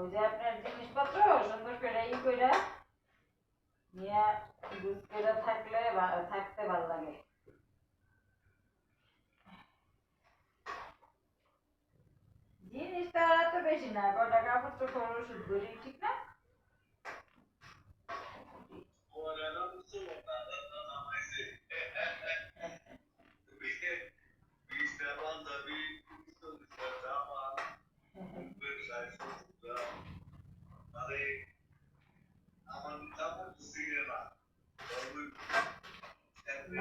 ওই যে আপনার জিনিসপত্র সুন্দর করে ই কইরা নিয়ে গুছ করে থাকতে ভালো লাগে। জিনিসটা তো বেশি না, কটা কাপড় তো ওষুধ ধরি, ঠিক না?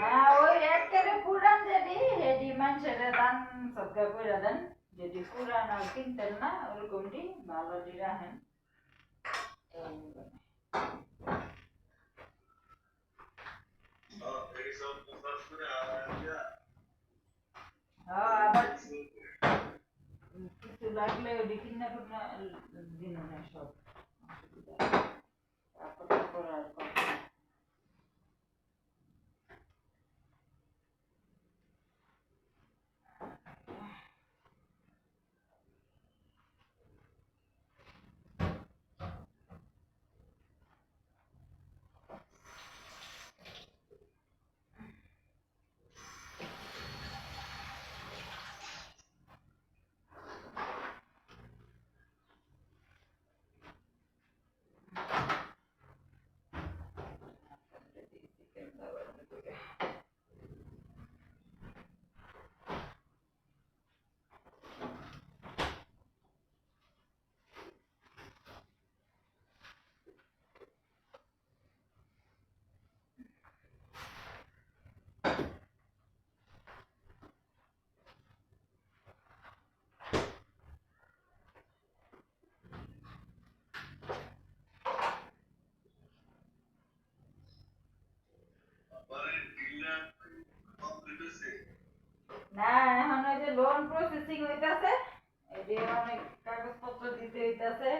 না ওই একেবারে পুরান যেটি হেডি মানুষের দান সবকা করে দেন, যেটি পুরান আর কিনতেন না ওরকমটি ভালো রাখেন। আবার কিছু লাগলে ওটি কিনা টুকনা দিন না সব কাপড় করার কথা। না এখন ওই যে লোন প্রসেসিং হইতাছে, এই যে অনেক কাগজপত্র দিতে হইতাছে।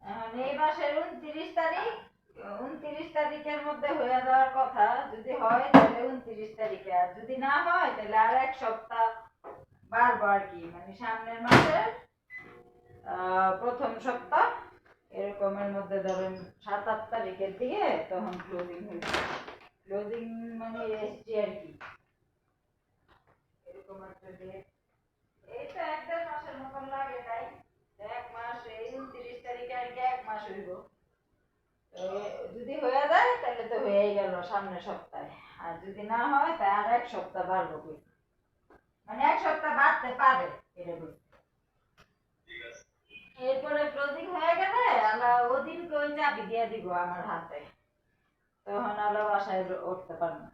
এখন এই মাসের 29 তারিখের মধ্যে হয়ে যাওয়ার কথা, যদি হয় তাহলে 29 তারিখে, আর যদি না হয় তাহলে আর এক সপ্তাহ বাড়বো আর কি, মানে সামনের মাসের প্রথম সপ্তাহ এরকমের মধ্যে ধরেন 7-8 তারিখের দিকে তখন ক্লোজিং হইবে। ক্লোজিং মানে এসছি আর কি, এরকম একটা ডেট। এই তো 1-1.5 মাসের মতন লাগে, তাই 1 মাস, এই 29 তারিখে আর কি 1 মাস হইব। যদি হয়ে যায় তাহলে তো হয়েই গেল সামনের সপ্তাহে, আর যদি না হয় তাহলে আর এক সপ্তাহ বাড়বো, মানে 1 সপ্তাহ বাড়তে পারে এরকম। এরপরে ক্লোজিং হয়ে গেলে আলা ওদিনকে ওই চাবি দিয়ে দিব আমার হাতে, তখন আলা বাসায় উঠতে পারবো।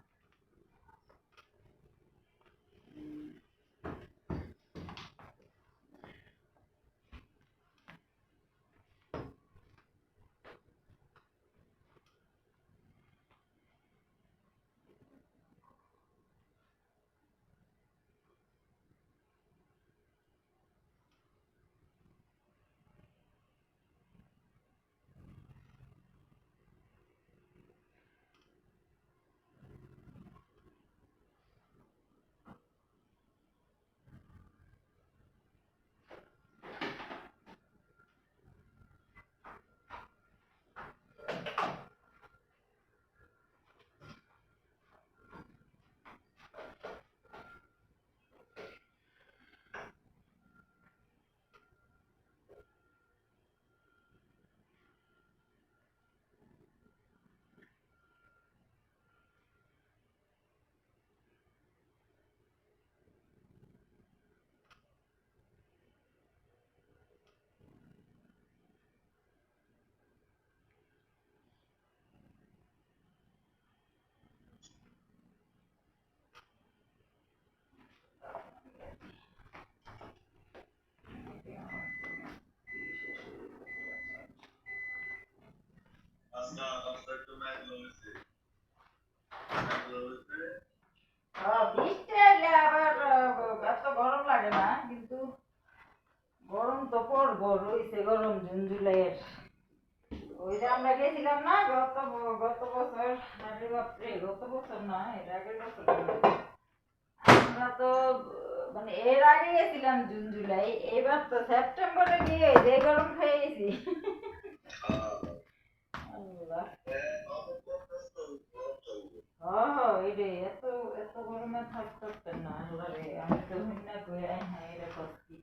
বৃষ্টি এলে আবার এত গরম লাগে না, কিন্তু গরম তো পড়বো, রয়েছে গরম জুন জুলাইয়ের। ওই যে আমরা গেছিলাম না গত বছর, আরে বাপরে, গত বছর না এর আগের বছর, আমরা তো মানে এর আগে গেছিলাম জুন জুলাই, এবার তো সেপ্টেম্বরে গিয়ে যে গরম খেয়ে গেছি। আল্লাহ। এরে এত এত গরমে থাকতে না আল্লাহ রে, আমি তো হিন্না করে হ্যাঁ এটা করছি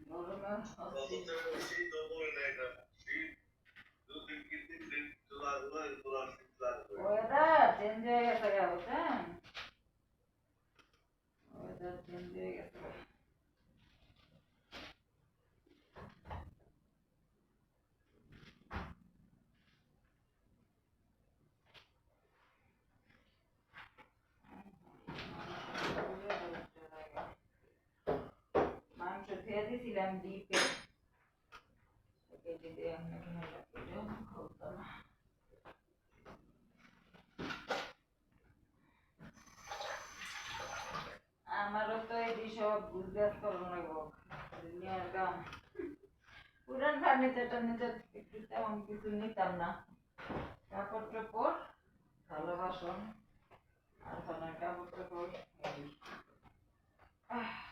গরমে ওয়েদার চেঞ্জ হয়ে গেছে গা, বুঝছেন? ওয়েদার চেঞ্জ হয়ে গেছে। মাংস ধুয়ে দিয়েছিলাম ডিপে, কেটে দিয়ে আমি এখানে রাখলাম, খুলতাম না। আমারও তো এই সব গুজগাছ করবো লাগবো দুনিয়ার কাম। পুরান ফার্নিচার টার্নিচার একটু তেমন কিছু নিতাম না, কাপড় টাপড় ভালো বাসন আর ফোনের কাপড় টাপড়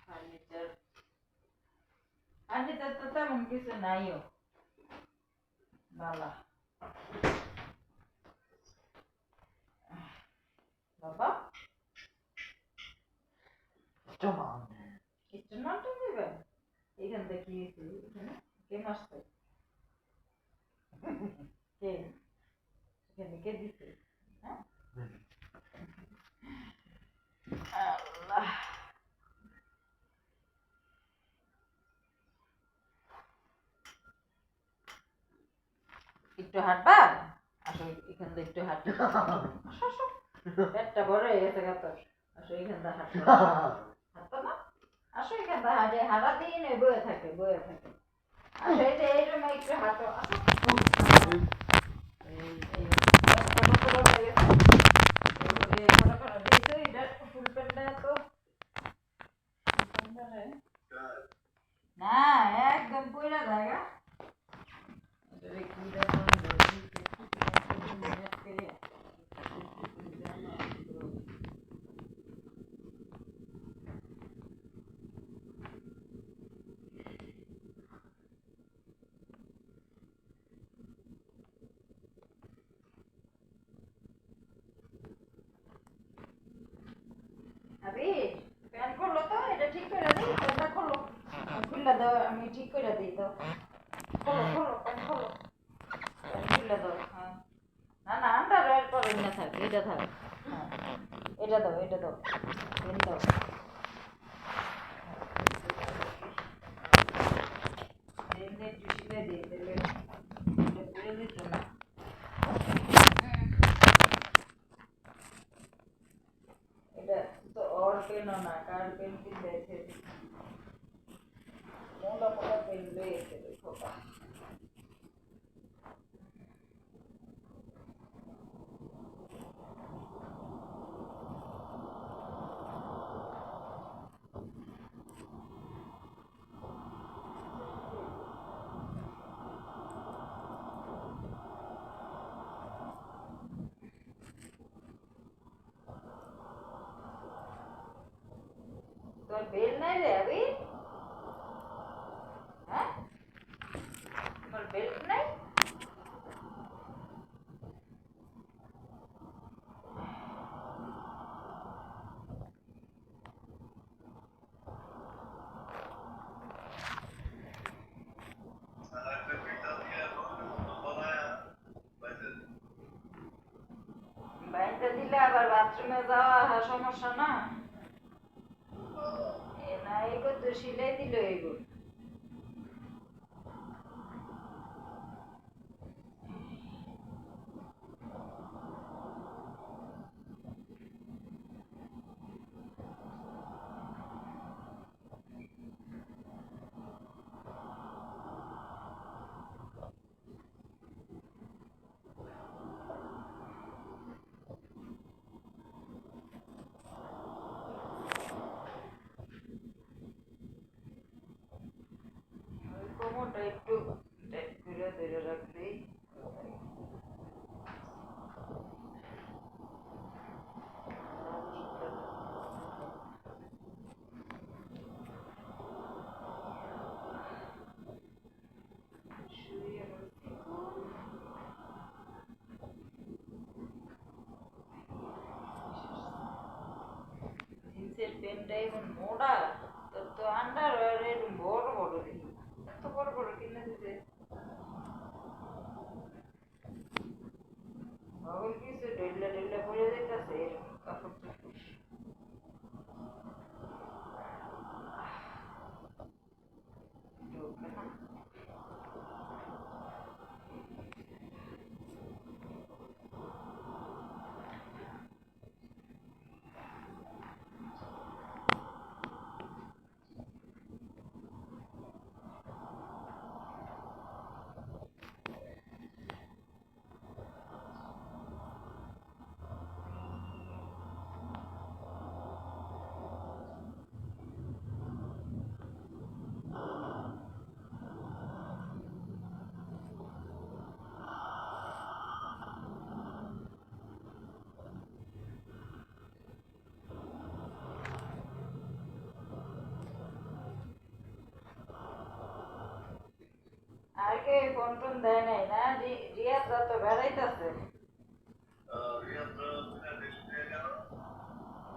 ফার্নিচার ফার্নিচার তো তেমন কিছু নাইও বালা। বাবা কিছু নাটক দেবেন এখান থেকে এখানে কে মারছে, কে এখানে কে দিছে? হ্যাঁ আল্লাহ। একটু হাঁটবা, আসো এখান থেকে একটু হাঁটতে, পেটটা বড় হয়ে গেছে গাতর, আসো এখান থেকে হাঁটতে, হাঁটতো না, আসো এখান থেকে হাঁটে, হাঁটা দিন বয়ে থাকে বয়ে থাকে, আসো এই যে এইরকম একটু হাঁটো, আসো না একদম পয়লা জায়গা প্যান্ট খোলো তো, এটা ঠিক করে দিই, প্যান্টটা খোলো, খুললা দাও, আমি ঠিক করে দিই তো, খোলো খোলো প্যান্ট খোলো, প্যান্ট খুললা দাও। হ্যাঁ না না আন্ডারওয়্যার পরেন না, থাক এটা থাক, হ্যাঁ এটা দাও এটা দাও, প্যান্ট দাও, একটু শিখে দিই তাহলে পুড়ে দিত না। এটা তো ওর পেনও না, কার পেন কিনতে এসেছে, মোটা মোটা পেন লয়ে এসেছে খোকা। তোর বেল নাই রে আবি, হ্যাঁ তোর বেল্ট নাই? বাইরে দিলে আবার বাথরুমে যাওয়া সমস্যা না, এ না এগো তো সিলাই দিল এগো। প্যান্টটা এমন মোটা, তোর তো আন্ডারওয়্যার এরকম বড় বড় দেখি, এত বড় বড় কিনে দিতে সকল কিছু ডেল্লা ডেল্লা পরে যেতেছে এরকম কাপড় চোপড়। ঢোকে না। আর কে ফোন টোন দেয় নাই না? রিয়াদরা তো বেড়াইতেছে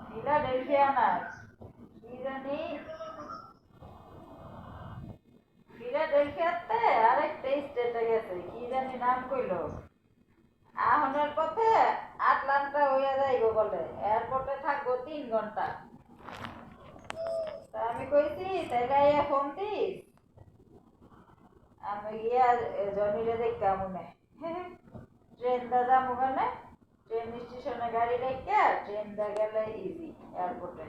ফিলাডেলফিয়া না কি জানি, ফিলাডেলফিয়াতে আরেকটা স্টেটে গেছে, কি জানি নাম কইলো। আহনের পথে আটলান্টা হইয়া যাইব বলে, এয়ারপোর্টে থাকবো 3 ঘন্টা। তা আমি কইছি তাইলে আইয়া ফোন দিস, আমি গিয়া জনিরে দেখা মনে ট্রেন দা যাম ওখানে, ট্রেন স্টেশনে গাড়ি রাখিয়া ট্রেন দা গেলে ইজি এয়ারপোর্টে।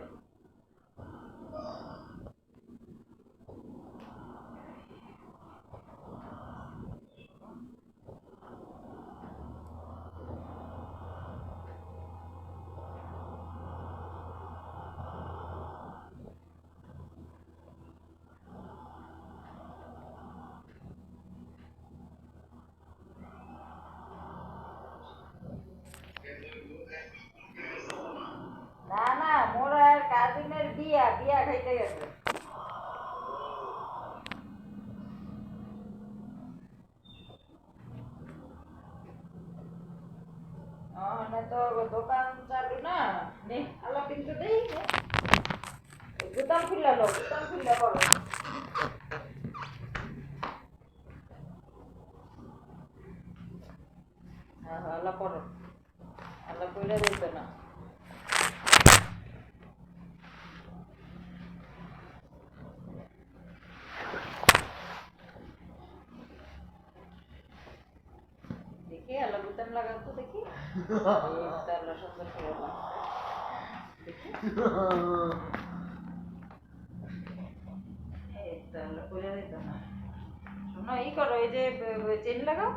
না না, মোর আর কাজিনের বিয়া, বিয়া খাইতে গেছে। ওখানে তো দোকান চালু না, নে আলা কিন্তু দেই নে, গুতাম খুললা লো, গুতাম খুললা বলো। হ্যাঁ হ্যাঁ আলা করো, আলা কইরা দিত না। দেখি আলা বুতাম লাগাও তো দেখি, এই তো আলা সুন্দর করে লাগছে দেখি, এই তো আলা কইরা দিত না। শোনো ই করো, এই যে চেন লাগাও।